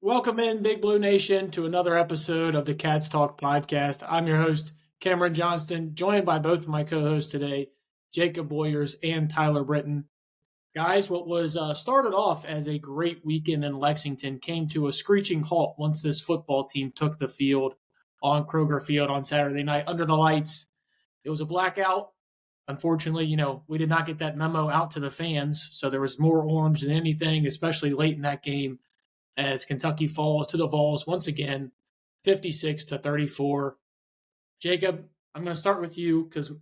Welcome in, Big Blue Nation, to another episode of the Cats Talk podcast. I'm your host, Cameron Johnston, joined by both of my co-hosts today, Jacob Boyers and Tyler Britton. Guys, what was started off as a great weekend in Lexington came to a screeching halt once this football team took the field on Kroger Field on Saturday night under the lights. It was a blackout. Unfortunately, we did not get that memo out to the fans, so there was more orange than anything, especially late in that game, as Kentucky falls to the Vols once again, 56-34. Jacob, I'm going to start with you because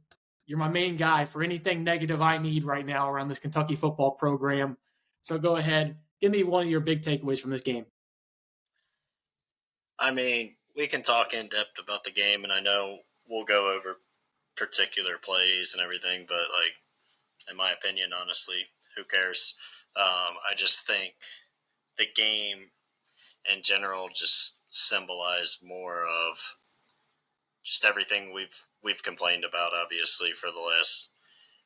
you're my main guy for anything negative I need right now around this Kentucky football program. So go ahead, give me one of your big takeaways from this game. I mean, we can talk in depth about the game, and I know we'll go over particular plays and everything, but, in my opinion, honestly, who cares? I just think the game in general just symbolized more of just everything we've complained about, obviously, for the last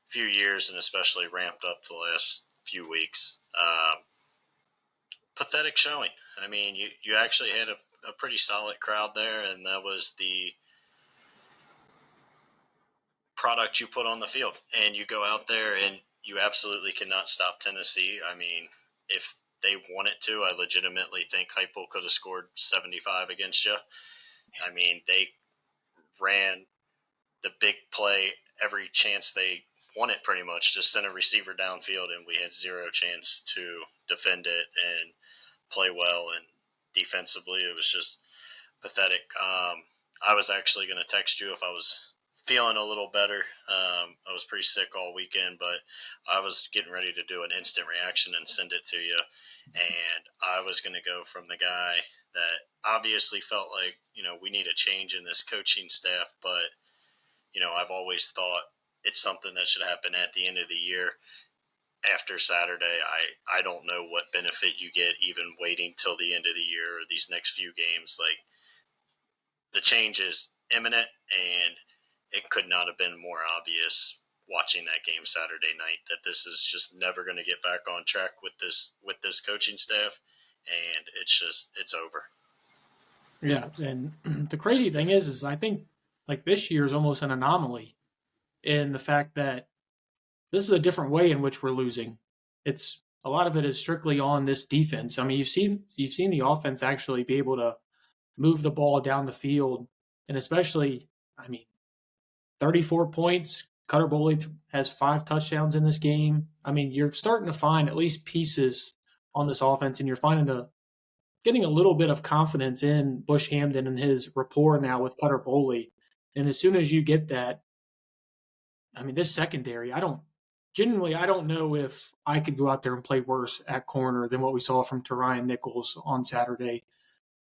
few years, and especially ramped up the last few weeks. Pathetic showing. I mean, you actually had a pretty solid crowd there, and that was the product you put on the field. And you go out there and you absolutely cannot stop Tennessee. I mean, if they wanted to, I legitimately think Heupel could have scored 75 against you. I mean, they ran the big play every chance they wanted, pretty much. Just sent a receiver downfield, and we had zero chance to defend it and play well. And defensively, it was just pathetic. I was actually going to text you if I was feeling a little better. I was pretty sick all weekend, but I was getting ready to do an instant reaction and send it to you. And I was going to go from the guy that obviously felt like, we need a change in this coaching staff, but, I've always thought it's something that should happen at the end of the year. After Saturday, I don't know what benefit you get even waiting till the end of the year or these next few games. Like, the change is imminent, and it could not have been more obvious watching that game Saturday night that this is just never going to get back on track with this coaching staff, and it's over. Yeah, and the crazy thing is I think this year is almost an anomaly in the fact that this is a different way in which we're losing. It's a lot of it is strictly on this defense. I mean, you've seen the offense actually be able to move the ball down the field, and especially, 34 points. Cutter Boley has 5 touchdowns in this game. I mean, you're starting to find at least pieces on this offense, and you're getting a little bit of confidence in Bush Hamden and his rapport now with Cutter Boley. And as soon as you get that, this secondary, I don't know if I could go out there and play worse at corner than what we saw from Terrion Nichols on Saturday.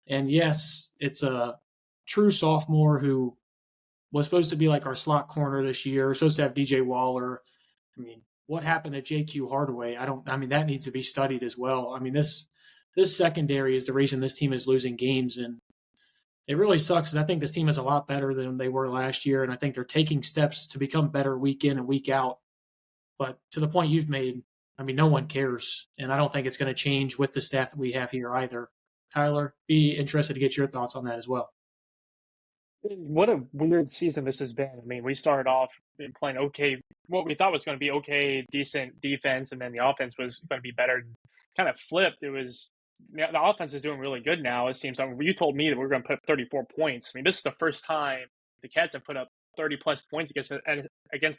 And yes, it's a true sophomore who was supposed to be like our slot corner this year. We're supposed to have DJ Waller. What happened to JQ Hardaway? That needs to be studied as well. This secondary is the reason this team is losing games, and it really sucks because I think this team is a lot better than they were last year, and I think they're taking steps to become better week in and week out. But to the point you've made, no one cares, and I don't think it's going to change with the staff that we have here either. Tyler, be interested to get your thoughts on that as well. What a weird season this has been. We started off playing okay, what we thought was going to be okay, decent defense, and then the offense was going to be better. Kind of flipped. The offense is doing really good now. It seems like you told me that we were going to put up 34 points. This is the first time the Cats have put up 30-plus points against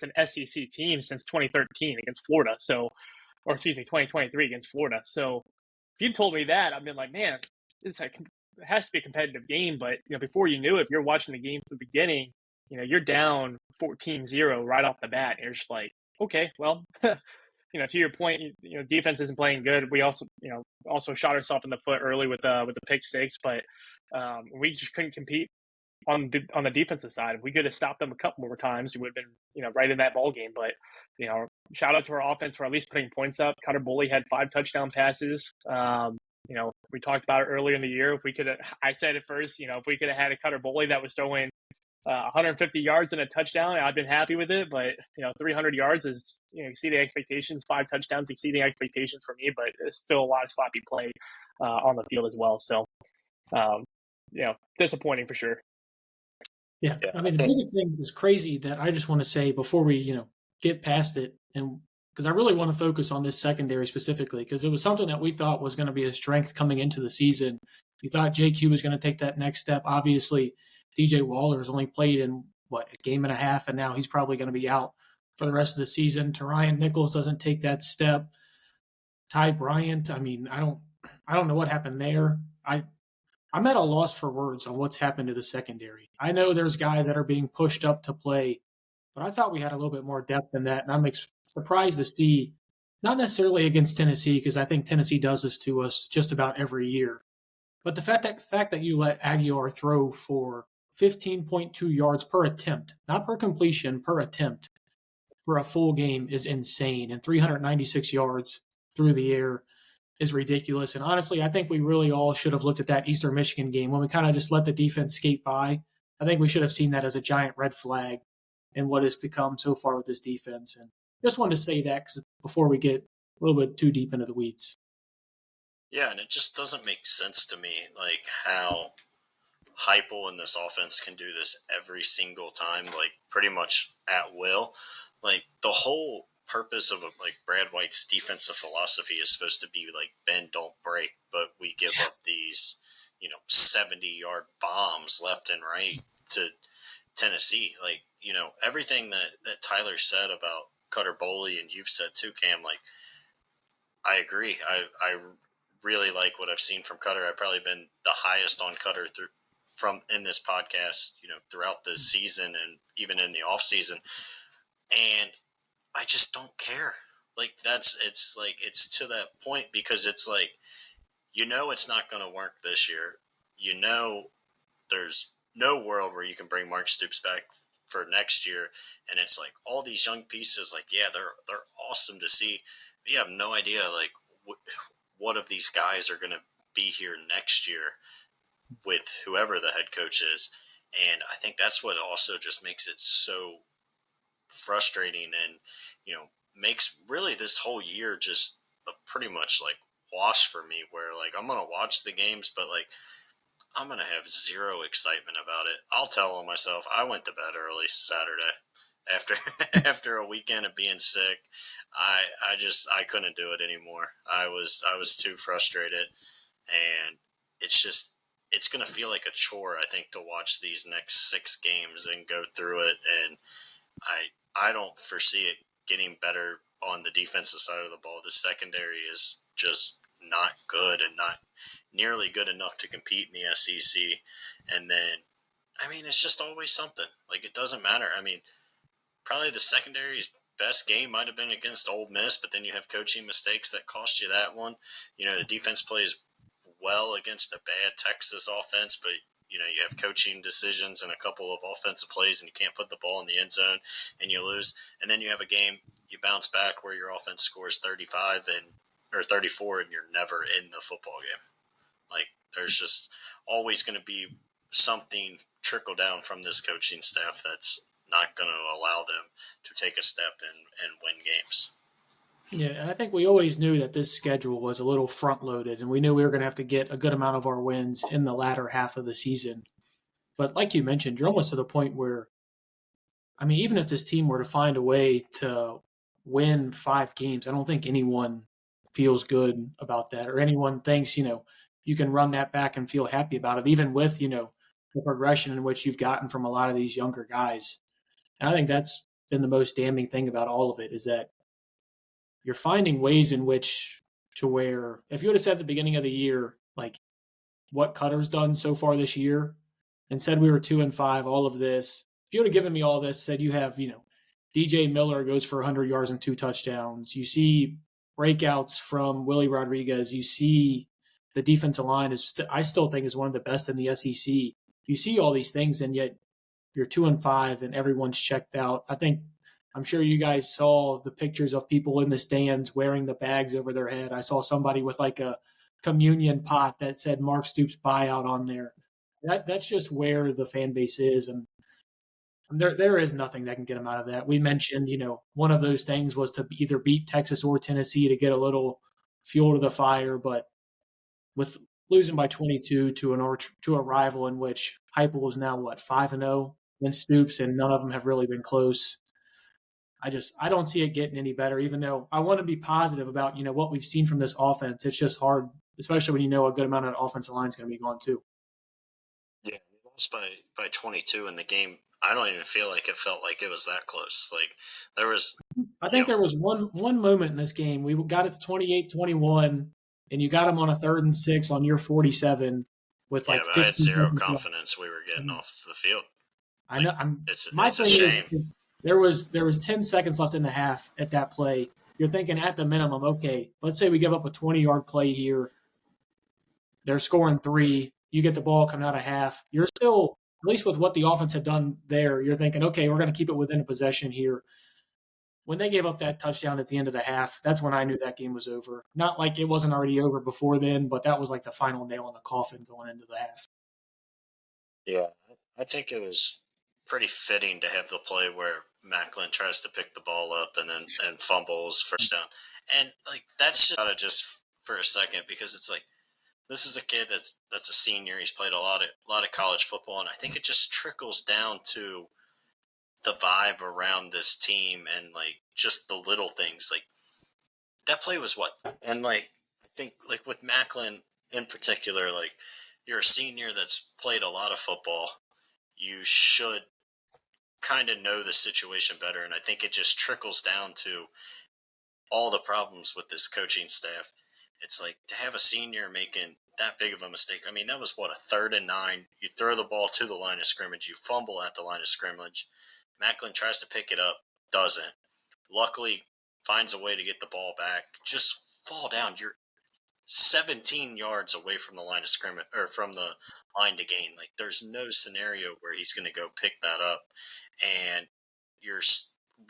an SEC team since 2013 against Florida. 2023 against Florida. So if you told me that, I've been like, man, it has to be a competitive game. But before you knew it, if you're watching the game from the beginning, you're down 14-0 right off the bat. And you're just like, okay, well, to your point, defense isn't playing good. We also shot ourselves in the foot early with the pick six, but we just couldn't compete on the defensive side. If we could have stopped them a couple more times, we would have been right in that ball game. But shout out to our offense for at least putting points up. Cutter Boley had 5 touchdown passes. We talked about it earlier in the year. If we could have, I said it first, if we could have had a Cutter Boley that was throwing 150 yards and a touchdown, I've been happy with it. But 300 yards is exceeding expectations. 5 touchdowns exceeding expectations for me, but it's still a lot of sloppy play. on the field as well. So, disappointing for sure. Yeah, Yeah, I I mean the think biggest thing is crazy that I just want to say before we get past it, and because I really want to focus on this secondary specifically because it was something that we thought was going to be a strength coming into the season. We thought JQ was going to take that next step. Obviously, DJ Waller has only played in a game and a half, and now he's probably going to be out for the rest of the season. Ryan Nichols doesn't take that step. Ty Bryant, I mean, I don't know what happened there. I'm at a loss for words on what's happened to the secondary. I know there's guys that are being pushed up to play, but I thought we had a little bit more depth than that, and I'm surprised to see, not necessarily against Tennessee, because I think Tennessee does this to us just about every year, but the fact that you let Aguilar throw for 15.2 yards per attempt, not per completion, per attempt, for a full game is insane, and 396 yards through the air is ridiculous. And honestly, I think we really all should have looked at that Eastern Michigan game when we kind of just let the defense skate by. I think we should have seen that as a giant red flag in what is to come so far with this defense. And just wanted to say that before we get a little bit too deep into the weeds. Yeah, and it just doesn't make sense to me, like how Heupel and this offense can do this every single time, like pretty much at will. Like the whole purpose of like Brad White's defensive philosophy is supposed to be like bend, don't break, but we give up these 70-yard bombs left and right to Tennessee. Like everything that Tyler said about Cutter Boley, and you've said too, Cam, like I agree. I really like what I've seen from Cutter. I've probably been the highest on Cutter from in this podcast, throughout the season and even in the off season. And I just don't care. Like it's to that point because it's like, it's not going to work this year. There's no world where you can bring Mark Stoops back for next year. And it's like all these young pieces, like, yeah, they're awesome to see. But you have no idea, like, what of these guys are going to be here next year with whoever the head coach is. And I think that's what also just makes it so frustrating and, makes really this whole year just a pretty much like wash for me where like I'm going to watch the games, but like I'm going to have zero excitement about it. I'll tell myself I went to bed early Saturday after after a weekend of being sick. I couldn't do it anymore. I was too frustrated, and it's going to feel like a chore, I think, to watch these next 6 games and go through it. And I don't foresee it getting better on the defensive side of the ball. The secondary is just not good and not nearly good enough to compete in the SEC. And then, I mean, it's just always something. Like, it doesn't matter. I mean, probably the secondary's best game might have been against Ole Miss, but then you have coaching mistakes that cost you that one. The defense plays well against a bad Texas offense, but you have coaching decisions and a couple of offensive plays and you can't put the ball in the end zone and you lose. And then you have a game you bounce back where your offense scores 35 or 34 and you're never in the football game. Like, there's just always going to be something trickle down from this coaching staff that's not going to allow them to take a step and win games. Yeah, and I think we always knew that this schedule was a little front loaded, and we knew we were going to have to get a good amount of our wins in the latter half of the season. But like you mentioned, you're almost to the point where, I mean, even if this team were to find a way to win 5 games, I don't think anyone feels good about that, or anyone thinks, you can run that back and feel happy about it, even with, the progression in which you've gotten from a lot of these younger guys. And I think that's been the most damning thing about all of it is that you're finding ways in which to where if you would have said at the beginning of the year, like what Cutter's done so far this year and said we were 2-5, all of this, if you would have given me all this, said you have, DJ Miller goes for 100 yards and 2 touchdowns. You see breakouts from Willie Rodriguez. You see the defensive line I still think is one of the best in the SEC. You see all these things, and yet you're 2-5 and everyone's checked out. I'm sure you guys saw the pictures of people in the stands wearing the bags over their head. I saw somebody with like a communion pot that said Mark Stoops buyout on there. That's just where the fan base is, and there is nothing that can get them out of that. We mentioned, one of those things was to either beat Texas or Tennessee to get a little fuel to the fire, but with losing by 22 to a rival in which Heupel is now 5-0 against Stoops, and none of them have really been close. I don't see it getting any better. Even though I want to be positive about what we've seen from this offense, it's just hard, especially when a good amount of the offensive line is going to be gone too. Yeah, we lost by 22 in the game. I don't even feel like it felt like it was that close. Like there was, I think there was one moment in this game we got it to 28-21, and you got them on a 3rd and 6 on your 47 with yeah, like but I had 15 zero seconds left. confidence we were getting off the field. I Like know. My it's a thing shame. is there was 10 seconds left in the half at that play. You're thinking at the minimum, okay, let's say we give up a 20-yard play here. They're scoring 3. You get the ball coming out of half. You're still, at least with what the offense had done there, you're thinking, okay, we're going to keep it within a possession here. When they gave up that touchdown at the end of the half, that's when I knew that game was over. Not like it wasn't already over before then, but that was like the final nail in the coffin going into the half. Yeah, I think it was pretty fitting to have the play where Macklin tries to pick the ball up and fumbles first down, and like that's just for a second because it's like this is a kid that's a senior. He's played a lot of college football, and I think it just trickles down to the vibe around this team and like just the little things. Like that play was what, and like I think like with Macklin in particular, like you're a senior that's played a lot of football. You should kind of know the situation better, and I think it just trickles down to all the problems with this coaching staff. It's like to have a senior making that big of a mistake. I mean, that was what, a 3rd and 9. You throw the ball to the line of scrimmage. You fumble at the line of scrimmage. Macklin tries to pick it up, doesn't. Luckily, finds a way to get the ball back. Just fall down. You're 17 yards away from the line of scrimmage or from the line to gain. Like, there's no scenario where he's going to go pick that up, and you're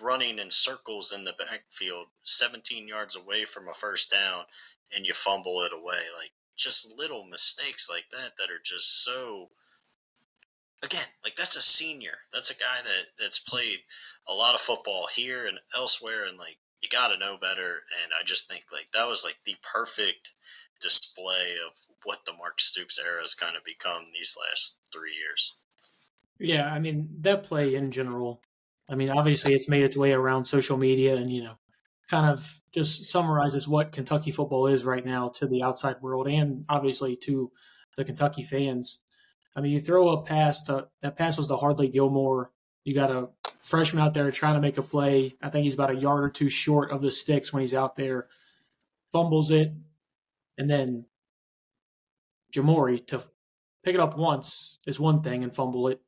running in circles in the backfield 17 yards away from a first down, and you fumble it away. Like, just little mistakes like that are just so, again, like that's a senior. That's a guy that's played a lot of football here and elsewhere, and like you got to know better. And I just think like that was like the perfect display of what the Mark Stoops era has kind of become these last 3 years. Yeah, I mean, that play in general, I mean, obviously it's made its way around social media and, kind of just summarizes what Kentucky football is right now to the outside world and obviously to the Kentucky fans. I mean, you throw a pass that pass was to Hardly Gilmore. You got a freshman out there trying to make a play. I think he's about a yard or two short of the sticks when he's out there, fumbles it, and then Jamori to pick it up once is one thing and fumble it.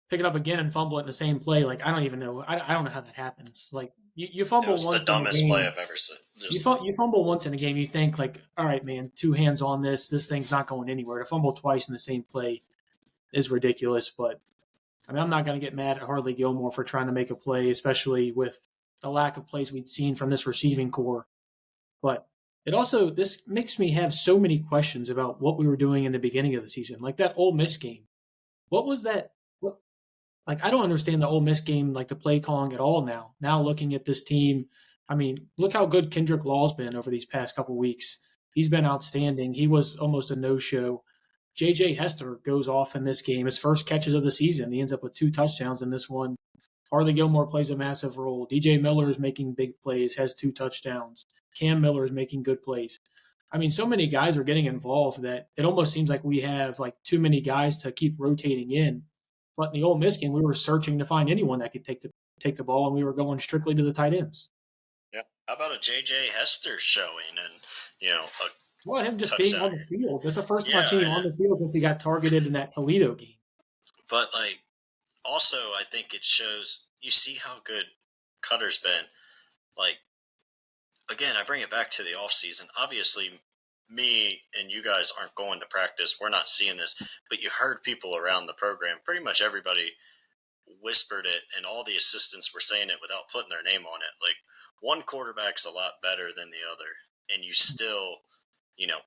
Pick it up again and fumble it in the same play. Like I don't even know. I don't know how that happens. Like you It fumble was the once in a dumbest play game. I've ever seen. You fumble once in a game. You think like, all right, man, 2 hands on this. This thing's not going anywhere. To fumble twice in the same play is ridiculous. But I mean, I'm not going to get mad at Hardly Gilmore for trying to make a play, especially with the lack of plays we'd seen from this receiving core. But this makes me have so many questions about what we were doing in the beginning of the season, like that Ole Miss game. What was that? Like I don't understand the Ole Miss game, like the play calling at all now. Now looking at this team, I mean, look how good Kendrick Law's been over these past couple weeks. He's been outstanding. He was almost a no-show. JJ Hester goes off in this game. His first catches of the season. He ends up with 2 touchdowns in this one. Harley Gilmore plays a massive role. DJ Miller is making big plays, has 2 touchdowns. Cam Miller is making good plays. I mean, so many guys are getting involved that it almost seems like we have like too many guys to keep rotating in. But in the Ole Miss game, we were searching to find anyone that could take the ball, and we were going strictly to the tight ends. Yeah. How about a JJ Hester showing and a Well, him just being touchdown? on the field. That's the first time I've Yeah, seen him on the field since he got targeted in that Toledo game. but like also I think it shows you see how good Cutter's been. Like again, I bring it back to the off season. Obviously, me and you guys aren't going to practice. We're not seeing this, but you heard people around the program. Pretty much everybody whispered it, and all the assistants were saying it without putting their name on it. Like one quarterback's a lot better than the other, and you still, you know,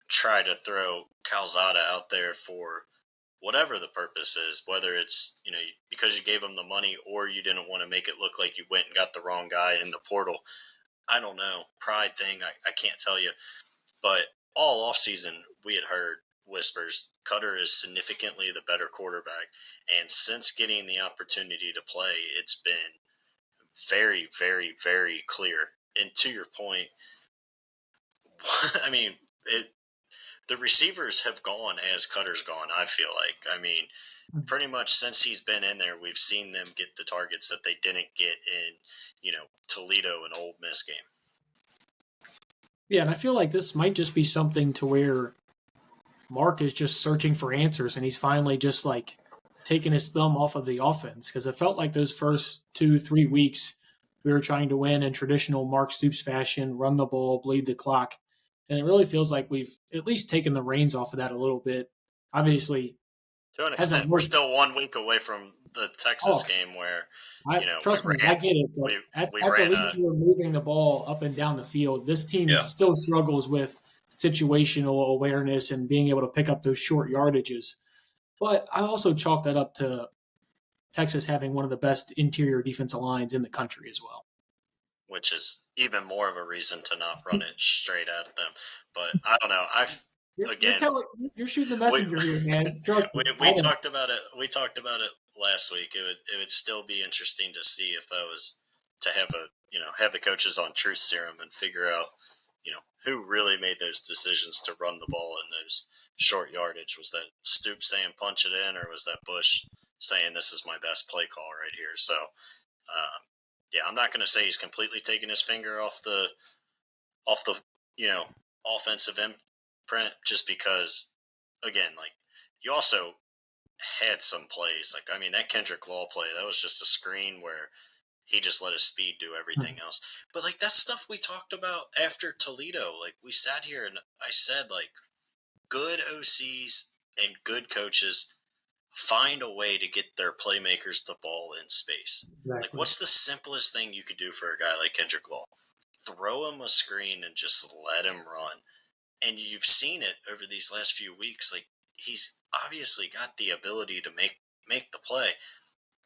try to throw Calzada out there for whatever the purpose is, whether it's because you gave him the money or you didn't want to make it look like you went and got the wrong guy in the portal. I don't know, pride thing. I can't tell you, but all offseason we had heard whispers Cutter is significantly the better quarterback, and since getting the opportunity to play, it's been very, very, very clear. And to your point, I mean, the receivers have gone as Cutter's gone, I feel like. I mean, pretty much since he's been in there, we've seen them get the targets that they didn't get in, Toledo and Ole Miss game. Yeah, and I feel like this might just be something to where Mark is just searching for answers, and he's finally just like taking his thumb off of the offense, because it felt like those first 2-3 weeks we were trying to win in traditional Mark Stoops fashion, run the ball, bleed the clock, and it really feels like we've at least taken the reins off of that a little bit. Obviously, To an hasn't extent, we're worked. still 1 week away from the Texas Oh, game where trust me, I get it. But we at the ran least, you were moving the ball up and down the field. This team yeah. still struggles with situational awareness and being able to pick up those short yardages. But I also chalk that up to Texas having one of the best interior defensive lines in the country as well. Which is even more of a reason to not run it straight at them. But I don't know. You're shooting the messenger here, man. Trust me. We talked about it. We talked about it last week. It would still be interesting to see if that was to have have the coaches on truth serum and figure out who really made those decisions to run the ball in those short yardage. Was that Stoops saying punch it in, or was that Bush saying this is my best play call right here? So yeah, I'm not going to say he's completely taken his finger off the offensive imprint, just because again, like, you also had some plays. Like, I mean, that Kendrick Law play, that was just a screen where he just let his speed do everything else. But like, that's stuff we talked about after Toledo. Like, we sat here and I said, like, good OCs and good coaches find a way to get their playmakers the ball in space. Exactly. Like, what's the simplest thing you could do for a guy like Kendrick Law? Throw him a screen and just let him run. And you've seen it over these last few weeks. Like, he's obviously got the ability to make the play,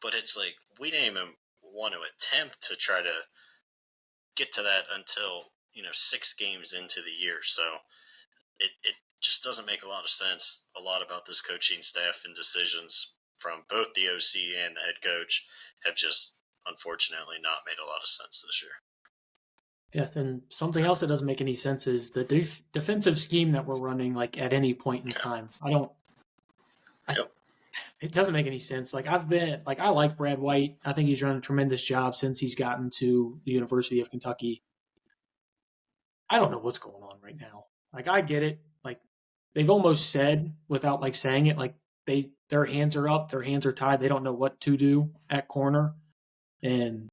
but it's like we didn't even want to attempt to try to get to that until 6 games into the year. So it just doesn't make a lot of sense. A lot about this coaching staff and decisions from both the OC and the head coach have just unfortunately not made a lot of sense this year. Yeah, and something else that doesn't make any sense is the defensive scheme that we're running, like, at any point in time. It doesn't make any sense. Like, I like Brad White. I think he's done a tremendous job since he's gotten to the University of Kentucky. I don't know what's going on right now. Like, I get it. Like, they've almost said, without like saying it, like, their hands are up, their hands are tied. They don't know what to do at corner. And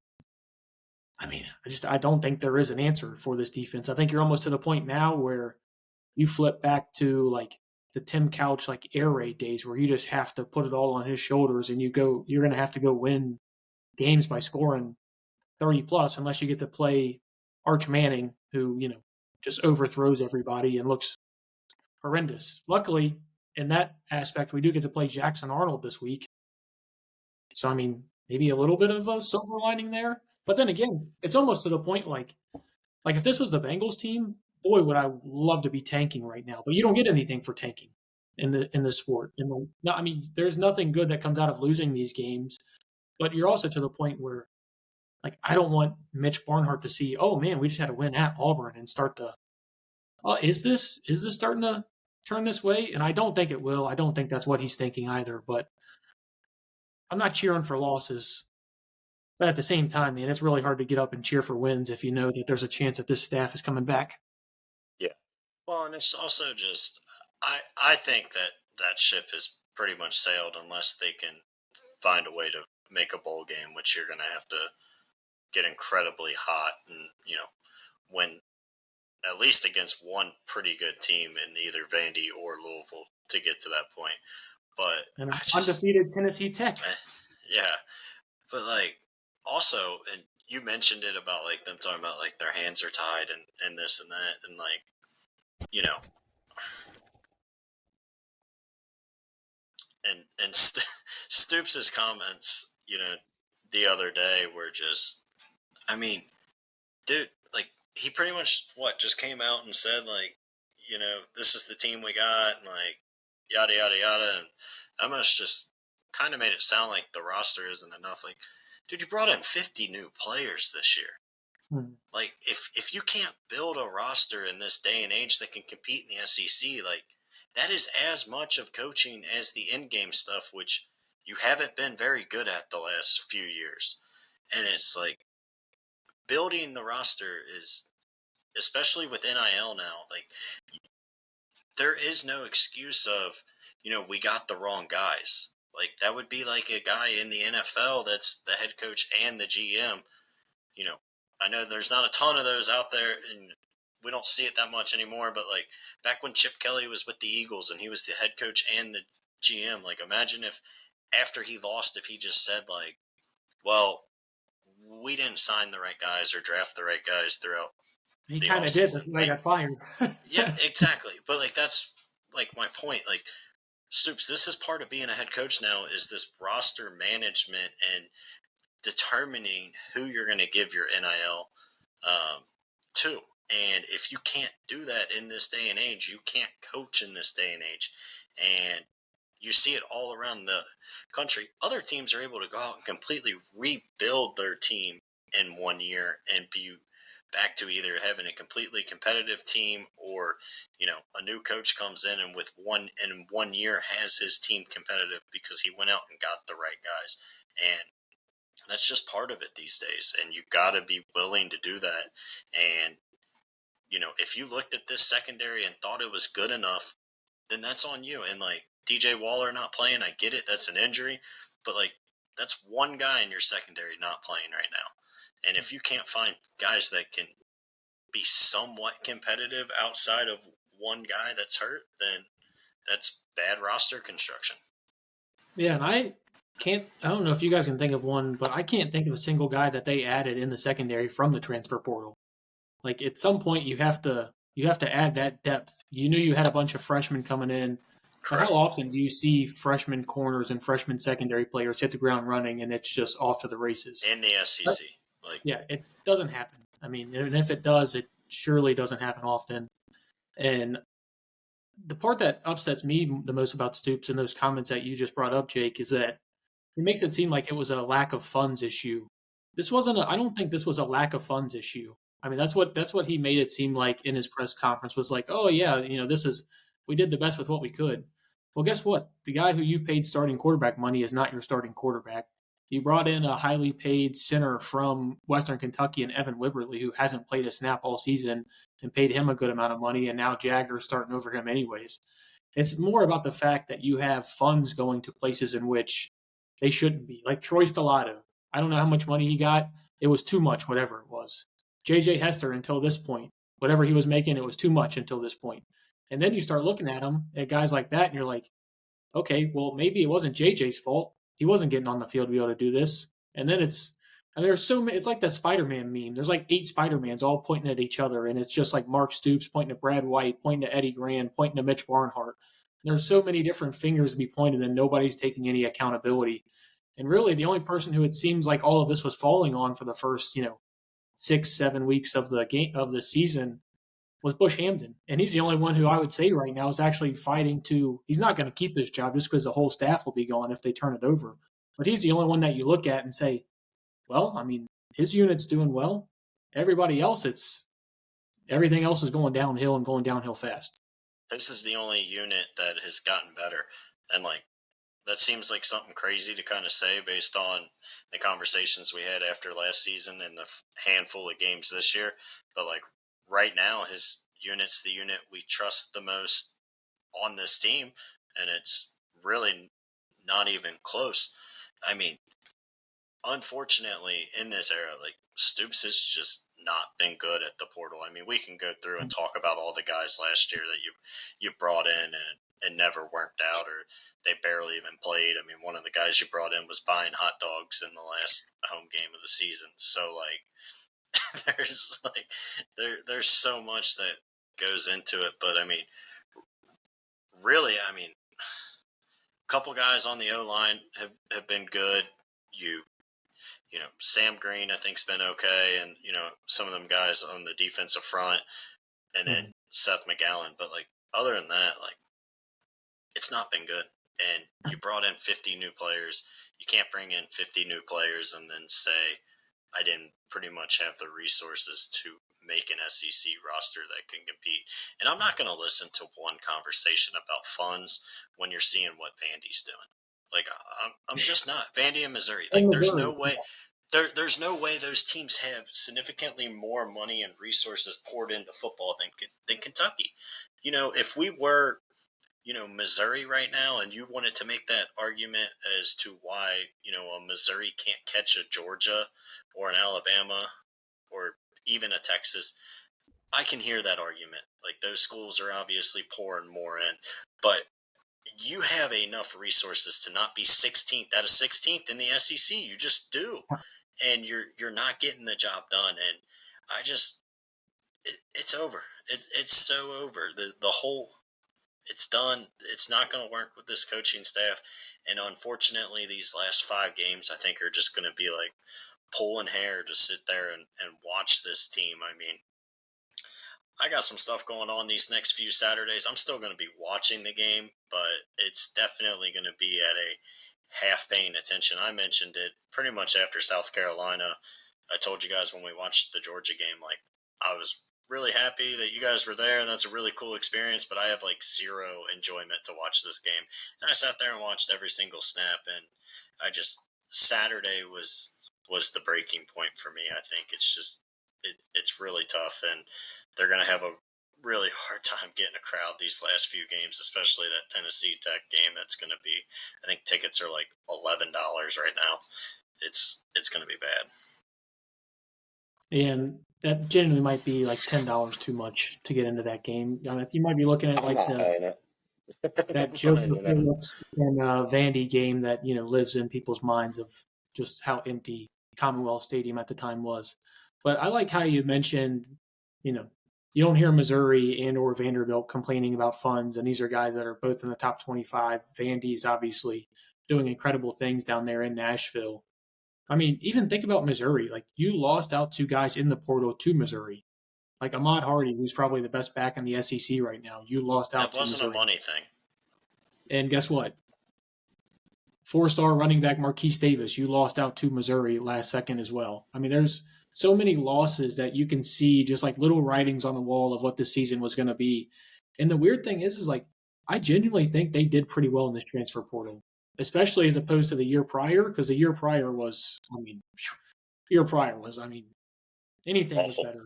I mean, I don't think there is an answer for this defense. I think you're almost to the point now where you flip back to like the Tim Couch, like, air raid days, where you just have to put it all on his shoulders, and you're going to have to go win games by scoring 30 plus, unless you get to play Arch Manning, who just overthrows everybody and looks horrendous. Luckily, in that aspect, we do get to play Jackson Arnold this week. So, I mean, maybe a little bit of a silver lining there. But then again, it's almost to the point like if this was the Bengals team, boy, would I love to be tanking right now. But you don't get anything for tanking in the sport. No, I mean, there's nothing good that comes out of losing these games. But you're also to the point where, like, I don't want Mitch Barnhart to see, oh man, we just had a win at Auburn and start to, oh, is this starting to turn this way? And I don't think it will. I don't think that's what he's thinking either. But I'm not cheering for losses. But at the same time, man, it's really hard to get up and cheer for wins if you know that there's a chance that this staff is coming back. Yeah. Well, and it's also just, I think that ship has pretty much sailed unless they can find a way to make a bowl game, which you're going to have to get incredibly hot and, win at least against one pretty good team in either Vandy or Louisville to get to that point. But and undefeated Tennessee Tech. Yeah. But like, also, and you mentioned it about like them talking about like their hands are tied and this and that, and like, and Stoops' comments, the other day were just, I mean, dude, like, he pretty much just came out and said, like, this is the team we got, and like yada yada yada, and almost just kind of made it sound like the roster isn't enough. Like, dude, you brought in 50 new players this year. Like, if you can't build a roster in this day and age that can compete in the SEC, like, that is as much of coaching as the in-game stuff, which you haven't been very good at the last few years. And it's like, building the roster is, especially with NIL now, like, there is no excuse of, we got the wrong guys. Like, that would be like a guy in the NFL that's the head coach and the GM. I know there's not a ton of those out there, and we don't see it that much anymore, but like back when Chip Kelly was with the Eagles and he was the head coach and the GM, like imagine if after he lost, if he just said like, well, we didn't sign the right guys or draft the right guys throughout He the kind of did. offseason. That's why he got fired. Yeah, exactly. But like that's like my point. Like Stoops, this is part of being a head coach now is this roster management and determining who you're going to give your NIL to. And if you can't do that in this day and age, you can't coach in this day and age. And you see it all around the country. Other teams are able to go out and completely rebuild their team in 1 year and be back to either having a completely competitive team or, a new coach comes in and in 1 year has his team competitive because he went out and got the right guys. And that's just part of it these days. And you got to be willing to do that. And, if you looked at this secondary and thought it was good enough, then that's on you. And like DJ Waller not playing, I get it. That's an injury. But like, that's one guy in your secondary not playing right now. And if you can't find guys that can be somewhat competitive outside of one guy that's hurt, then that's bad roster construction. Yeah, and I don't know if you guys can think of one, but I can't think of a single guy that they added in the secondary from the transfer portal. Like at some point you have to add that depth. You knew you had a bunch of freshmen coming in, but how Correct. often do you see freshman corners and freshman secondary players hit the ground running and it's just off to the races? In the SEC. Like, Yeah, it doesn't happen. I mean, and if it does, it surely doesn't happen often. And the part that upsets me the most about Stoops and those comments that you just brought up, Jake, is that it makes it seem like it was a lack of funds issue. This wasn't I don't think this was a lack of funds issue. I mean, that's what he made it seem like in his press conference was like, "Oh yeah, we did the best with what we could." Well, guess what? The guy who you paid starting quarterback money is not your starting quarterback. You brought in a highly paid center from Western Kentucky and Evan Wibberley, who hasn't played a snap all season, and paid him a good amount of money, and now Jagger's starting over him anyways. It's more about the fact that you have funds going to places in which they shouldn't be. Like Troy Stellato. I don't know how much money he got. It was too much, whatever it was. JJ Hester, until this point, whatever he was making, it was too much until this point. And then you start looking at him, at guys like that, and you're like, okay, well, maybe it wasn't JJ's fault. He wasn't getting on the field to be able to do this. And then there's so many, it's like that Spider-Man meme. There's like 8 Spider-Mans all pointing at each other, and it's just like Mark Stoops pointing to Brad White, pointing to Eddie Grand, pointing to Mitch Barnhart. There's so many different fingers to be pointed, and nobody's taking any accountability. And really, the only person who it seems like all of this was falling on for the first, 6-7 weeks of the season was Bush Hamden, and he's the only one who I would say right now is actually fighting to. He's not going to keep this job just because the whole staff will be gone if they turn it over. But he's the only one that you look at and say, well, I mean, his unit's doing well. Everybody else, everything else is going downhill and going downhill fast. This is the only unit that has gotten better, and like that seems like something crazy to kind of say based on the conversations we had after last season and the handful of games this year. But like right now, his unit's the unit we trust the most on this team, and it's really not even close. I mean, unfortunately, in this era, like Stoops has just not been good at the portal. I mean, we can go through and talk about all the guys last year that you brought in and never worked out, or they barely even played. I mean, one of the guys you brought in was buying hot dogs in the last home game of the season. So like, there's so much that goes into it. But I mean, really, I mean, a couple guys on the O line have been good. Sam Green, I think, has been okay. And, some of them guys on the defensive front. And then Seth McGowan, but like other than that, like it's not been good. And you brought in 50 new players. You can't bring in 50 new players and then say I didn't pretty much have the resources to make an SEC roster that can compete. And I'm not going to listen to one conversation about funds when you're seeing what Vandy's doing. Like I'm just not. Vandy and Missouri. In Like there's Missouri. no way. There's no way those teams have significantly more money and resources poured into football than Kentucky. You know, if we were Missouri right now, and you wanted to make that argument as to why, a Missouri can't catch a Georgia or an Alabama or even a Texas, I can hear that argument. Like, those schools are obviously pouring more in, but you have enough resources to not be 16th out of 16th in the SEC. You just do. And you're not getting the job done. And I just, it's over. It's so over. The whole it's done. It's not going to work with this coaching staff. And unfortunately, these last 5 games, I think, are just going to be like pulling hair to sit there and watch this team. I mean, I got some stuff going on these next few Saturdays. I'm still going to be watching the game, but it's definitely going to be at a half paying attention. I mentioned it pretty much after South Carolina. I told you guys when we watched the Georgia game, like, I was really happy that you guys were there, and that's a really cool experience, but I have like zero enjoyment to watch this game. And I sat there and watched every single snap, and Saturday was the breaking point for me. I think it's really tough, and they're going to have a really hard time getting a crowd these last few games, especially that Tennessee Tech game. That's going to be, I think tickets are like $11 right now. It's going to be bad. And that genuinely might be like $10 too much to get into that game. I mean, you might be looking at I'm like not paying it. that I'm Joe not paying it. Phillips and Vandy game that lives in people's minds of just how empty Commonwealth Stadium at the time was. But I like how you mentioned, you don't hear Missouri and or Vanderbilt complaining about funds, and these are guys that are both in the top 25. Vandy's obviously doing incredible things down there in Nashville. I mean, even think about Missouri. Like, you lost out 2 guys in the portal to Missouri. Like Ahmad Hardy, who's probably the best back in the SEC right now. You lost out That to wasn't a Missouri. money thing. And guess what? 4-star running back Marquise Davis, you lost out to Missouri last second as well. I mean, there's so many losses that you can see just like little writings on the wall of what this season was going to be. And the weird thing is like, I genuinely think they did pretty well in this transfer portal, especially as opposed to the year prior, because the year prior was, anything was Awful. better.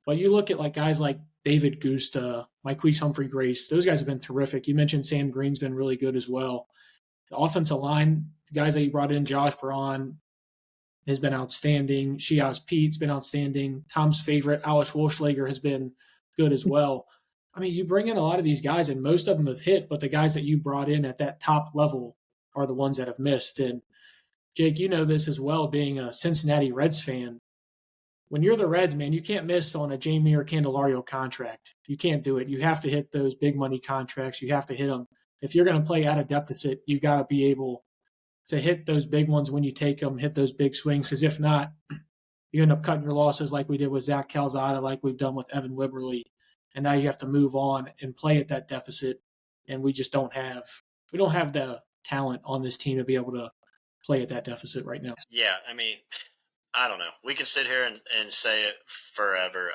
But you look at like guys like David Gusta, Myquise Humphrey Grace, those guys have been terrific. You mentioned Sam Green's been really good as well. The offensive line, the guys that you brought in, Josh Braun has been outstanding. Shiaz Pete's been outstanding. Tom's favorite, Alice Wolfschlager, has been good as well. I mean, you bring in a lot of these guys, and most of them have hit, but the guys that you brought in at that top level are the ones that have missed. And Jake, you know this as well, being a Cincinnati Reds fan. When you're the Reds, man, you can't miss on a Jameer Candelario contract. You can't do it. You have to hit those big money contracts. You have to hit them. If you're going to play at a deficit, you've got to be able to hit those big ones when you take them, hit those big swings, because if not, you end up cutting your losses like we did with Zach Calzada, like we've done with Evan Wibberly, and now you have to move on and play at that deficit, and we just don't have the talent on this team to be able to play at that deficit right now. Yeah, I mean, I don't know. We can sit here and say it forever.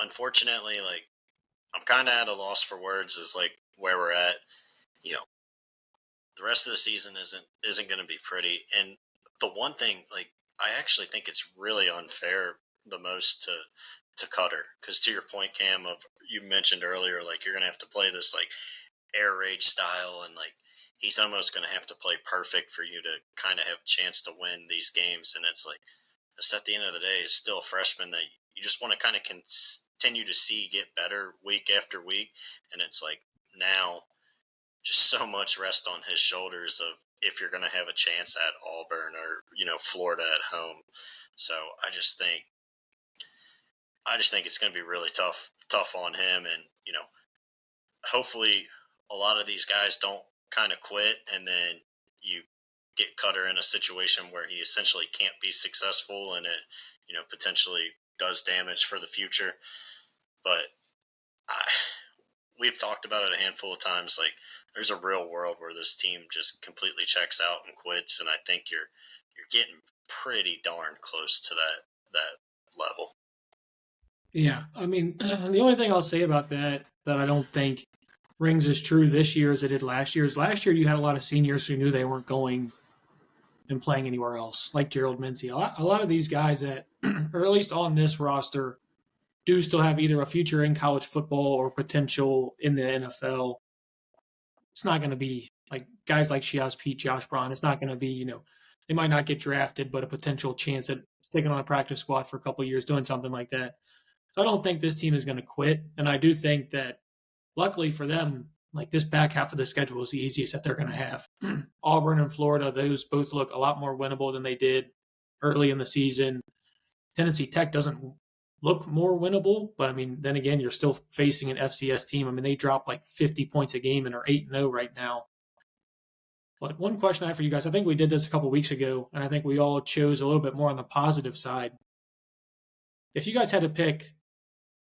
Unfortunately, like, I'm kind of at a loss for words is like where we're at. You know, the rest of the season isn't going to be pretty. And the one thing, like, I actually think it's really unfair the most to Cutter, because to your point, Cam, of you mentioned earlier, like, you're going to have to play this like air raid style, and like he's almost going to have to play perfect for you to kind of have a chance to win these games. And it's like, just at the end of the day, is still a freshman that you just want to kind of continue to see get better week after week. And it's like now just so much rest on his shoulders of if you're going to have a chance at Auburn or, Florida at home. So I just think it's going to be really tough on him. And, hopefully a lot of these guys don't kind of quit, and then you get Cutter in a situation where he essentially can't be successful, and it, potentially does damage for the future. But we've talked about it a handful of times. Like, there's a real world where this team just completely checks out and quits, and I think you're getting pretty darn close to that level. Yeah, I mean, the only thing I'll say about that I don't think rings as true this year as it did last year is last year you had a lot of seniors who knew they weren't going and playing anywhere else, like Gerald Mincy. A lot of these guys that, or at least on this roster, do still have either a future in college football or potential in the NFL. It's not going to be like guys like Shiaz Pete, Josh Braun. It's not going to be, they might not get drafted, but a potential chance at sticking on a practice squad for a couple of years, doing something like that. So I don't think this team is going to quit. And I do think that luckily for them, like this back half of the schedule is the easiest that they're going to have. Auburn and Florida, those both look a lot more winnable than they did early in the season. Tennessee Tech doesn't look more winnable, but I mean, then again, you're still facing an FCS team. I mean, they drop like 50 points a game and are 8-0 right now. But one question I have for you guys, I think we did this a couple weeks ago, and I think we all chose a little bit more on the positive side. If you guys had to pick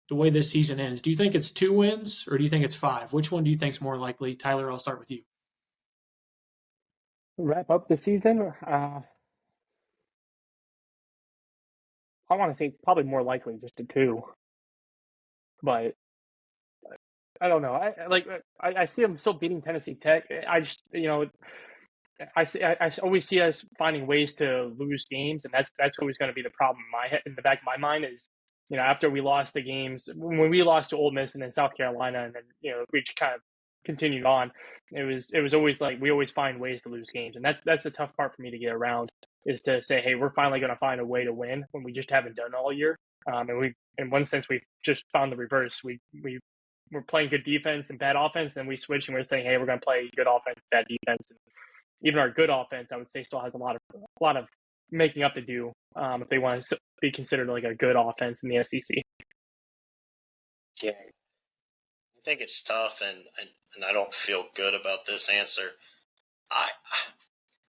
the way this season ends, do you think it's 2 wins or do you think it's 5? Which one do you think is more likely? Tyler, I'll start with you. Wrap up the season. I want to say it's probably more likely just a 2, but I don't know. I see them still beating Tennessee Tech. I just I always see us finding ways to lose games, and that's always going to be the problem in the back of my mind is, after we lost the games, when we lost to Ole Miss and then South Carolina, and then we kind of continued on, it was always like we always find ways to lose games, and that's the tough part for me to get around, is to say, hey, we're finally going to find a way to win when we just haven't done all year. And we, in one sense, we've just found the reverse. We're playing good defense and bad offense, and we switch and we're saying, hey, we're going to play good offense, bad defense. And even our good offense, I would say, still has a lot of making up to do if they want to be considered like a good offense in the SEC. Yeah, I think it's tough, and I don't feel good about this answer.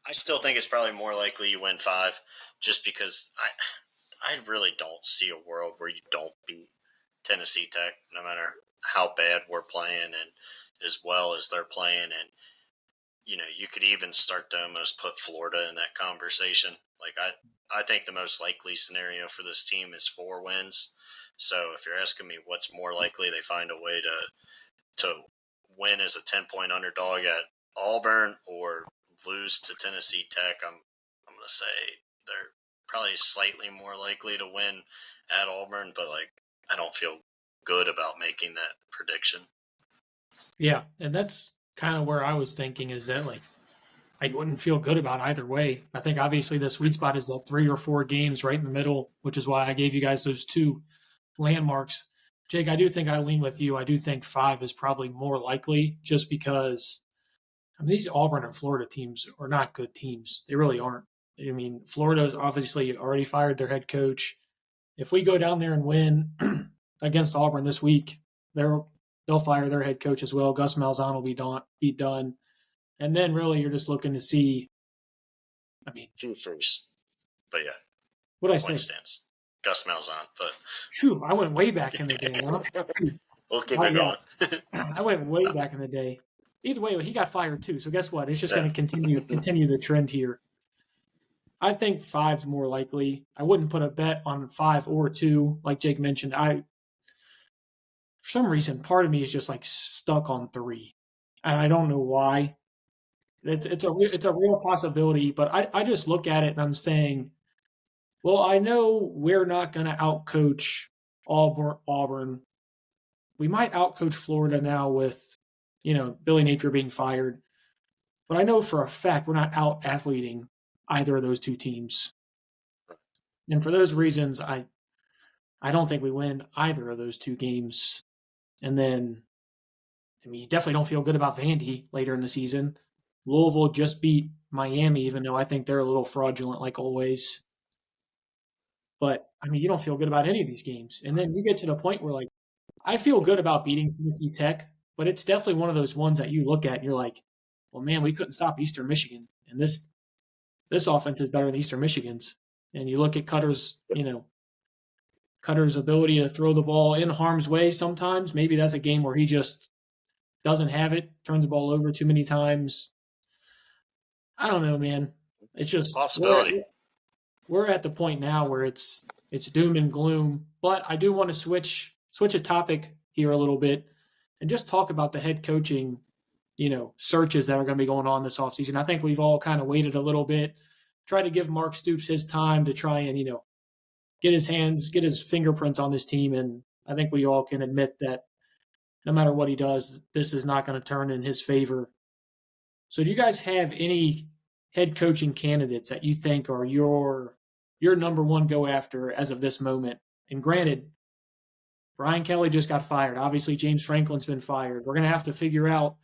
I still think it's probably more likely you win 5, just because I really don't see a world where you don't beat Tennessee Tech, no matter how bad we're playing and as well as they're playing. And you could even start to almost put Florida in that conversation. Like, I think the most likely scenario for this team is 4 wins. So if you're asking me what's more likely, they find a way to win as a 10-point underdog at Auburn or lose to Tennessee Tech, I'm going to say they're probably slightly more likely to win at Auburn, but I don't feel good about making that prediction. Yeah, and that's kind of where I was thinking, is that I wouldn't feel good about either way. I think obviously the sweet spot is that 3 or 4 games right in the middle, which is why I gave you guys those 2 landmarks. Jake, I do think I lean with you. I do think 5 is probably more likely, just because these Auburn and Florida teams are not good teams. They really aren't. I mean, Florida's obviously already fired their head coach. If we go down there and win against Auburn this week, they'll fire their head coach as well. Gus Malzahn will be done. And then really you're just looking to see, I mean, first. But yeah. What I say? Stands. Gus Malzahn, but phew, I went way back in the day, huh? We'll keep it going. I went way back in the day. Either way, he got fired too. So guess what? It's just going to continue the trend here. I think 5's more likely. I wouldn't put a bet on 5 or 2, like Jake mentioned. For some reason, part of me is just stuck on 3, and I don't know why. It's a real possibility, but I just look at it and I'm saying, well, I know we're not going to outcoach Auburn. We might outcoach Florida now with, Billy Napier being fired. But I know for a fact we're not out-athleting either of those 2 teams. And for those reasons, I don't think we win either of those 2 games. And then, you definitely don't feel good about Vandy later in the season. Louisville just beat Miami, even though I think they're a little fraudulent like always. But, you don't feel good about any of these games. And then you get to the point where, I feel good about beating Tennessee Tech, but it's definitely one of those ones that you look at and you're like, well, man, we couldn't stop Eastern Michigan. And this offense is better than Eastern Michigan's. And you look at Cutter's, Cutter's ability to throw the ball in harm's way sometimes. Maybe that's a game where he just doesn't have it, turns the ball over too many times. I don't know, man. It's It's a just possibility. we're at the point now where it's doom and gloom. But I do want to switch a topic here a little bit and just talk about the head coaching, searches that are going to be going on this offseason. I think we've all kind of waited a little bit, tried to give Mark Stoops his time to try and, get his fingerprints on this team. And I think we all can admit that no matter what he does, this is not going to turn in his favor. So do you guys have any head coaching candidates that you think are your number one go after as of this moment? And granted, Brian Kelly just got fired. Obviously, James Franklin's been fired. We're going to have to figure out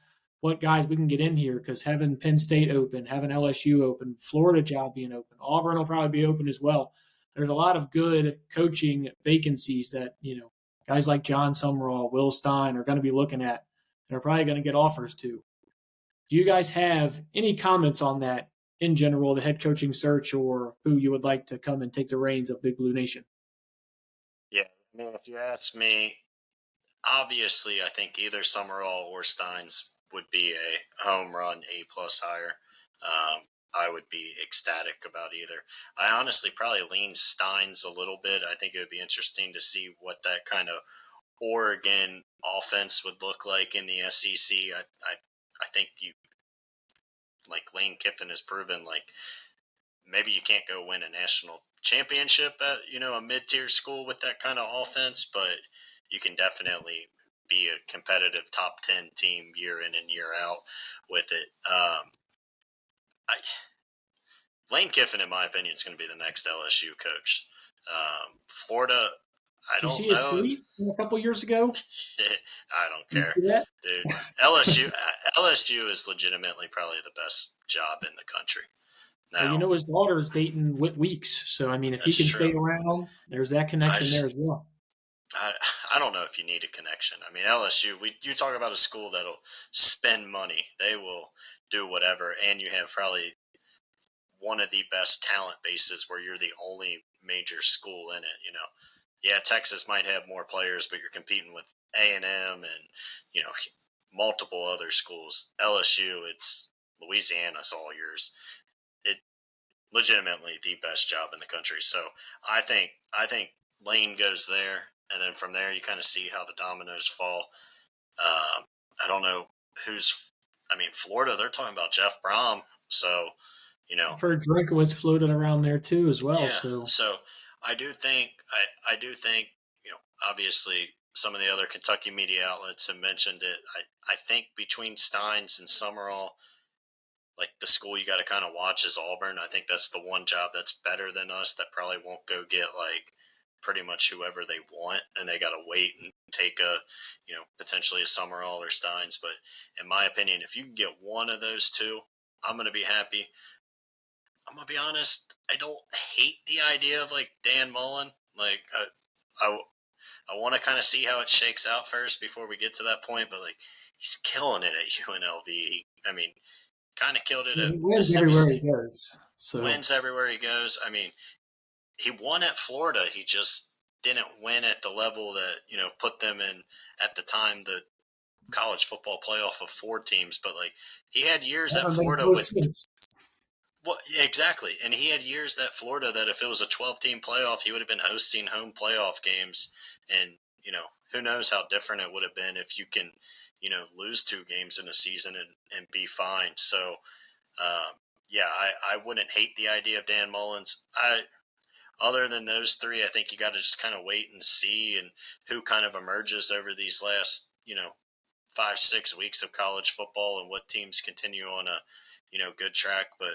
what guys we can get in here because having Penn State open, having LSU open, Florida job being open, Auburn will probably be open as well. There's a lot of good coaching vacancies that, guys like John Summerall, Will Stein are going to be looking at and are probably going to get offers to. Do you guys have any comments on that in general, the head coaching search, or who you would like to come and take the reins of Big Blue Nation? Yeah, I mean, if you ask me, obviously, I think either Summerall or Steins would be a home run A+ hire. I would be ecstatic about either. I honestly probably lean Steins a little bit. I think it would be interesting to see what that kind of Oregon offense would look like in the SEC. I think like Lane Kiffin has proven, like maybe you can't go win a national championship at a mid-tier school with that kind of offense, but you can definitely be a competitive top 10 team year in and year out with it. Lane Kiffin, in my opinion, is going to be the next LSU coach. Florida, I Did you don't see his know. tweet a couple years ago? I don't Did you care, see that? dude. LSU is legitimately probably the best job in the country. Well, Now, his daughter's dating Weeks, so I mean, if he that's can true. stay around, there's that I connection there just as well. I don't know if you need a connection. I mean, LSU, you talk about a school that'll spend money. They will do whatever, and you have probably one of the best talent bases where you're the only major school in it. Yeah, Texas might have more players, but you're competing with A&M and multiple other schools. LSU, it's Louisiana's all yours. It legitimately the best job in the country. So I think Lane goes there, and then from there you kind of see how the dominoes fall. I don't know who's. I mean, Florida, they're talking about Jeff Brom, so I've heard Drinkowitz floated around there too as well. yeah. So So I do think obviously some of the other Kentucky media outlets have mentioned it. I think between Steins and Summerall, like the school you got to kind of watch is Auburn. I think that's the one job that's better than us that probably won't go get like pretty much whoever they want, and they got to wait and take a potentially a Summerall or Steins. But in my opinion, if you can get one of those two, I'm gonna be happy. I'm gonna be honest. I don't hate the idea of like Dan Mullen. Like I I want to kind of see how it shakes out first before we get to that point. But like he's killing it at UNLV. I mean, kind of killed it I mean, at he wins Mississippi everywhere he State. goes. So Wins everywhere he goes. I mean, he won at Florida. He just didn't win at the level that put them in at the time the college football playoff of 4 teams. But like he had years at haven't been Florida close with since. well, exactly, and he had years at Florida that if it was a 12-team playoff, he would have been hosting home playoff games, and who knows how different it would have been if you can lose 2 games in a season and be fine. So yeah, I wouldn't hate the idea of Dan Mullins. Other than those 3, I think you got to just kind of wait and see and who kind of emerges over these last 5-6 weeks of college football and what teams continue on a good track. But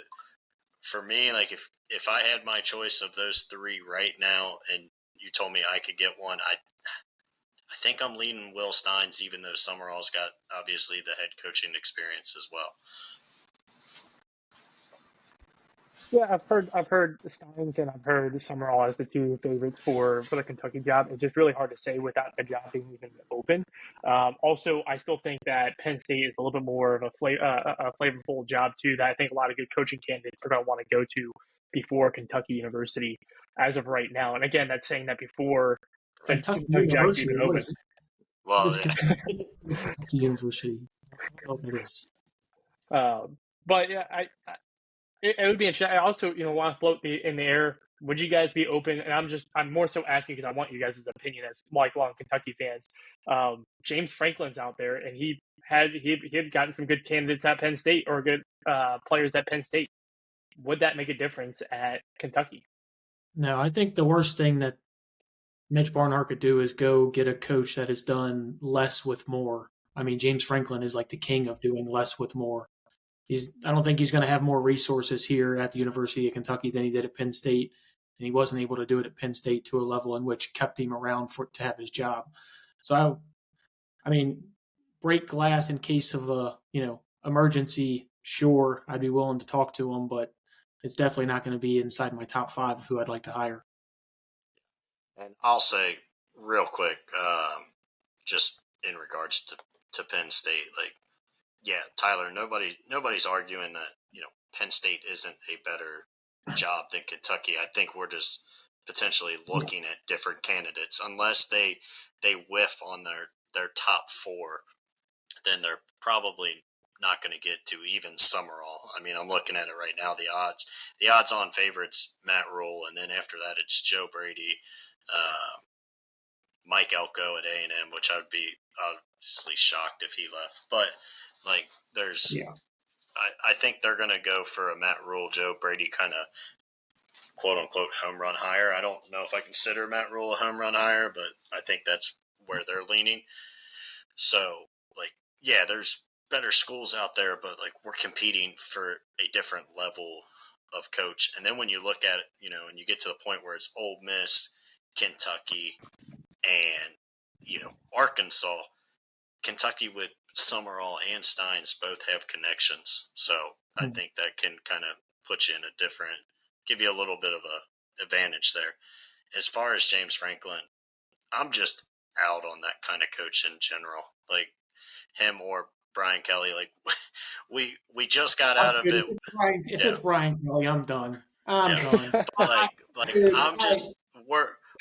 for me, like if I had my choice of those 3 right now, and you told me I could get one, I think I'm leaning Will Steins, even though Summerall's got obviously the head coaching experience as well. Yeah, I've heard Steins and I've heard Summerall as the 2 favorites for the Kentucky job. It's just really hard to say without the job being even open. Also, I still think that Penn State is a little bit more of a flavorful job too. That I think a lot of good coaching candidates are going to want to go to. before Kentucky University as of right now. And again, that's saying that before the Kentucky Kentucky Jacks University. even What opened. is it? What Well, is Kentucky University? I don't know what that is. But yeah, it would be interesting. I also, want to float in the air. Would you guys be open? And I'm more so asking because I want you guys' opinion as lifelong Kentucky fans. James Franklin's out there, and he had gotten some good candidates at Penn State or good players at Penn State. Would that make a difference at Kentucky? No, I think the worst thing that Mitch Barnhart could do is go get a coach that has done less with more. I mean, James Franklin is like the king of doing less with more. I don't think he's going to have more resources here at the University of Kentucky than he did at Penn State, and he wasn't able to do it at Penn State to a level in which kept him around to have his job. So I mean, break glass in case of a emergency. Sure, I'd be willing to talk to him, but it's definitely not going to be inside my top 5 of who I'd like to hire. and I'll say real quick, just in regards to Penn State, like, yeah, Tyler, nobody's arguing that Penn State isn't a better job than Kentucky. I think we're just potentially looking at different candidates. Unless they whiff on their top 4, then they're probably not going to get to even Summerall. I mean, I'm looking at it right now. The odds on favorites, Matt Rule, and then after that it's Joe Brady, Mike Elko at A&M, which I would be obviously shocked if he left. But like, I think they're going to go for a Matt Rule, Joe Brady kind of quote unquote home run hire. I don't know if I consider Matt Rule a home run hire, but I think that's where they're leaning. So, like, yeah, there's better schools out there, but like, we're competing for a different level of coach. And then when you look at it, and you get to the point where it's Ole Miss, Kentucky, and Arkansas, Kentucky with Summerall and Steins both have connections. So I think that can kind of put you in a different, give you a little bit of a advantage there. As far as James Franklin, I'm just out on that kind of coach in general. Like, him or Brian Kelly. Like, we just got out of it. If it's Brian Kelly, I'm done. I'm done. Like I'm just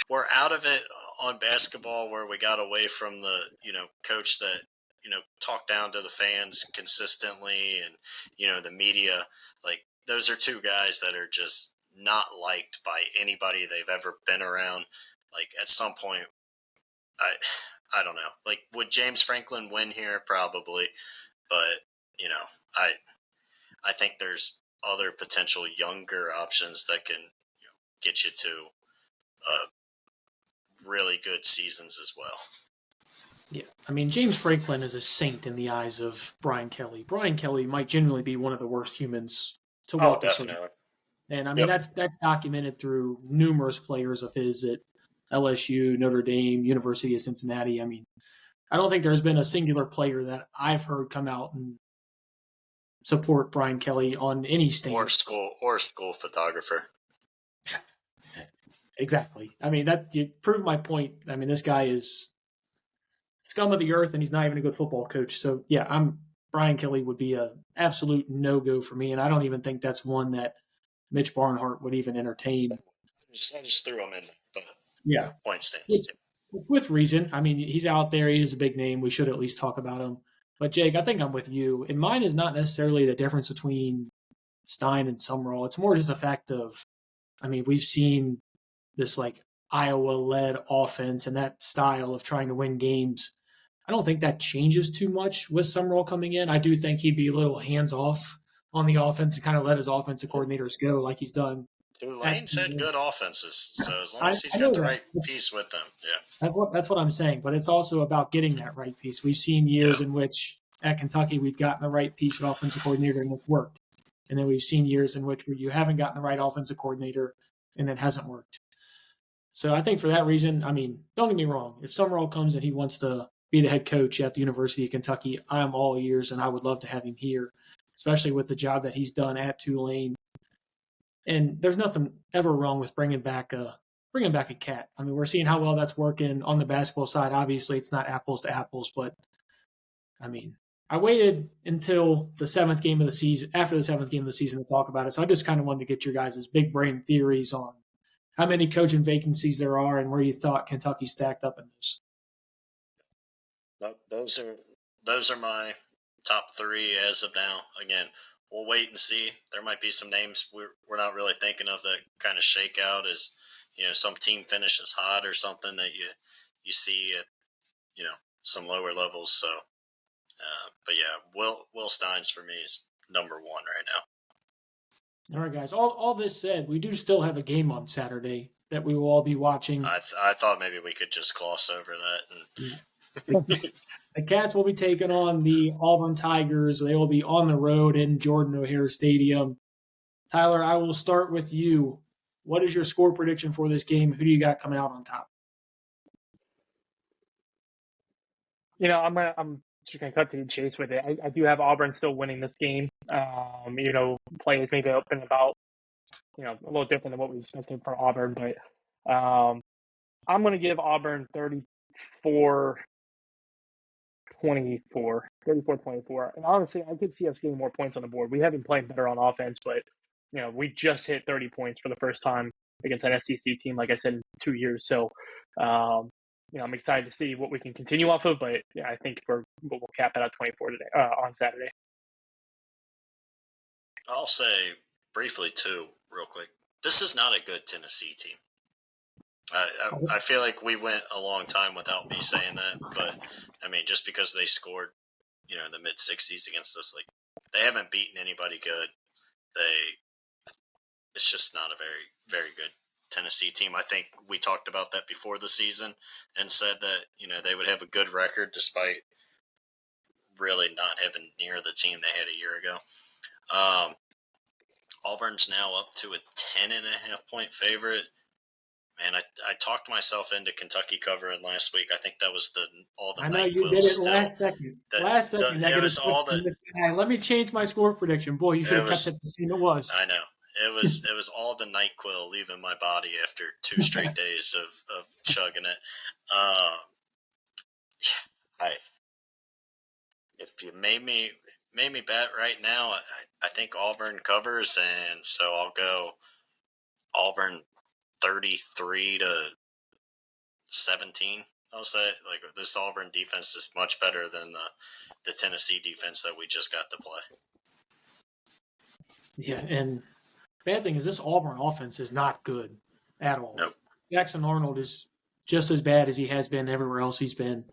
we're out of it on basketball, where we got away from the coach that talked down to the fans consistently, and the media. Like, those are 2 guys that are just not liked by anybody they've ever been around. Like, at some point, I don't know. Like, would James Franklin win here? Probably, but I think there's other potential younger options that can get you to really good seasons as well. Yeah, I mean, James Franklin is a saint in the eyes of Brian Kelly. Brian Kelly might genuinely be one of the worst humans to walk this earth. And I mean, that's documented through numerous players of his at LSU, Notre Dame, University of Cincinnati. I mean, I don't think there's been a singular player that I've heard come out and support Brian Kelly on any stance. Or school photographer. Exactly. I mean, that you prove my point. I mean, this guy is scum of the earth, and he's not even a good football coach. So yeah, Brian Kelly would be a absolute no-go for me, and I don't even think that's one that Mitch Barnhart would even entertain. I just threw him in, but point stance. It's with reason. I mean, he's out there. He is a big name. We should at least talk about him. But Jake, I think I'm with you. And mine is not necessarily the difference between Stein and Summerall. It's more just the fact of, I mean, we've seen this like Iowa-led offense and that style of trying to win games. I don't think that changes too much with Summerall coming in. I do think he'd be a little hands-off on the offense and kind of let his offensive coordinators go like he's done. Tulane's had good offenses, so as long as he's got the right piece with them, That's what I'm saying. But it's also about getting that right piece. We've seen years in which at Kentucky we've gotten the right piece of offensive coordinator and it's worked. And then we've seen years in which you haven't gotten the right offensive coordinator and it hasn't worked. So I think for that reason, I mean, don't get me wrong. If Summerall comes and he wants to be the head coach at the University of Kentucky, I'm all ears and I would love to have him here, especially with the job that he's done at Tulane. And there's nothing ever wrong with bringing back a cat. I mean, we're seeing how well that's working on the basketball side. Obviously, it's not apples to apples, but I mean, I waited until the seventh game of the season, after the seventh game of the season, to talk about it. So I just kind of wanted to get your guys' big brain theories on how many coaching vacancies there are and where you thought Kentucky stacked up in this. Those are my top three as of now. Again, we'll wait and see. There might be some names we're not really thinking of that kind of shake out as, some team finishes hot or something that you see at, some lower levels. So, but yeah, Will Steins for me is number one right now. All right, guys. All this said, we do still have a game on Saturday that we will all be watching. I thought maybe we could just gloss over that. The Cats will be taking on the Auburn Tigers. They will be on the road in Jordan O'Hare Stadium. Tyler, I will start with you. What is your score prediction for this game? Who do you got coming out on top? I'm just gonna cut to the chase with it. I do have Auburn still winning this game. Players maybe up and about, a little different than what we expected from Auburn, but I'm gonna give Auburn 34-24. And honestly, I could see us getting more points on the board. We haven't played better on offense, but we just hit 30 points for the first time against an SEC team, like I said, in 2 years. So I'm excited to see what we can continue off of, but yeah, I think we'll cap it at 24 today on Saturday. I'll say briefly too, real quick. This is not a good Tennessee team. I feel like we went a long time without me saying that, but I mean, just because they scored, in the mid 60s against us, like they haven't beaten anybody good. It's just not a very, very good Tennessee team. I think we talked about that before the season and said that, they would have a good record despite really not having near the team they had a year ago. Auburn's now up to a 10.5-point favorite. Man, I talked myself into Kentucky covering last week. I think that was all the. I know you did it last second. Let me change my score prediction. Boy, you should have kept it the same it was. I know. It was all the NyQuil leaving my body after 2 straight days of chugging it. If you made me bet right now, I think Auburn covers, and so I'll go Auburn 33-17. I'll say, like, this Auburn defense is much better than the Tennessee defense that we just got to play. Yeah, and bad thing is this Auburn offense is not good at all. Nope. Jackson Arnold is just as bad as he has been everywhere else he's been,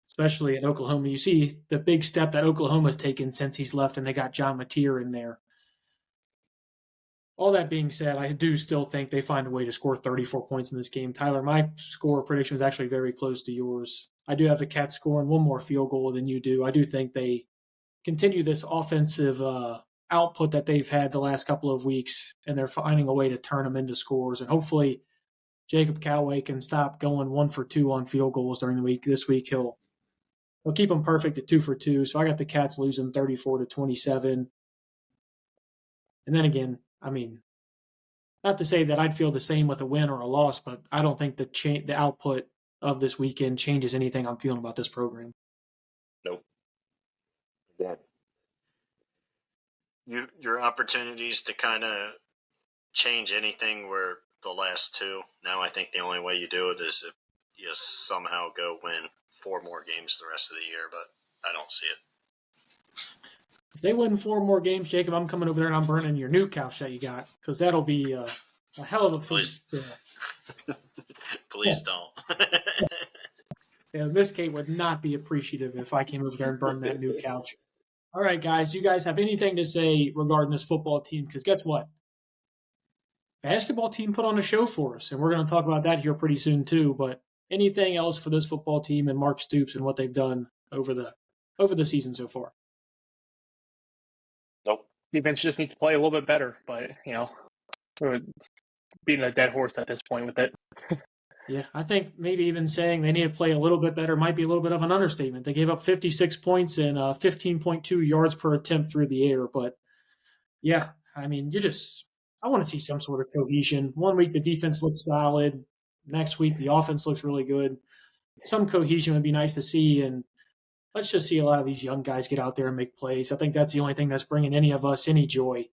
especially in Oklahoma. You see the big step that Oklahoma's taken since he's left, and they got John Mateer in there. All that being said, I do still think they find a way to score 34 points in this game. Tyler, my score prediction is actually very close to yours. I do have the Cats scoring one more field goal than you do. I do think they continue this offensive output that they've had the last couple of weeks, and they're finding a way to turn them into scores. And hopefully Jacob Callaway can stop going 1 for 2 on field goals during the week. This week he'll keep them perfect at 2 for 2. So I got the Cats losing 34-27. And then again, I mean, not to say that I'd feel the same with a win or a loss, but I don't think the output of this weekend changes anything I'm feeling about this program. Nope. Yeah. Your opportunities to kind of change anything were the last 2. Now I think the only way you do it is if you somehow go win 4 more games the rest of the year, but I don't see it. If they win 4 more games, Jacob, I'm coming over there and I'm burning your new couch that you got, because that'll be a hell of a feast. Please don't. Yeah, Miss Kate would not be appreciative if I came over there and burned that new couch. All right, guys, you guys have anything to say regarding this football team? Because guess what? Basketball team put on a show for us, and we're going to talk about that here pretty soon too. But anything else for this football team and Mark Stoops and what they've done over the season so far? Nope. Defense just needs to play a little bit better, but we're beating a dead horse at this point with it. Yeah, I think maybe even saying they need to play a little bit better might be a little bit of an understatement. They gave up 56 points and 15.2 yards per attempt through the air. But, yeah, I mean, I want to see some sort of cohesion. 1 week the defense looks solid. Next week the offense looks really good. Some cohesion would be nice to see. And let's just see a lot of these young guys get out there and make plays. I think that's the only thing that's bringing any of us any joy.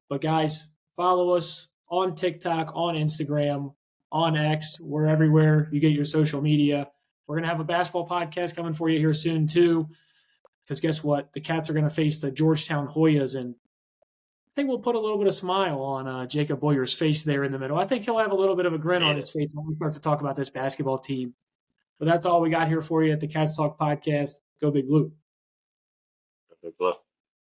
But guys, follow us on TikTok, on Instagram, on X. We're everywhere you get your social media. We're going to have a basketball podcast coming for you here soon, too. Because guess what? The Cats are going to face the Georgetown Hoyas, and I think we'll put a little bit of smile on Jacob Boyer's face there in the middle. I think he'll have a little bit of a grin on his face when we start to talk about this basketball team. But that's all we got here for you at the Cats Talk podcast. Go Big Blue. Big Blue.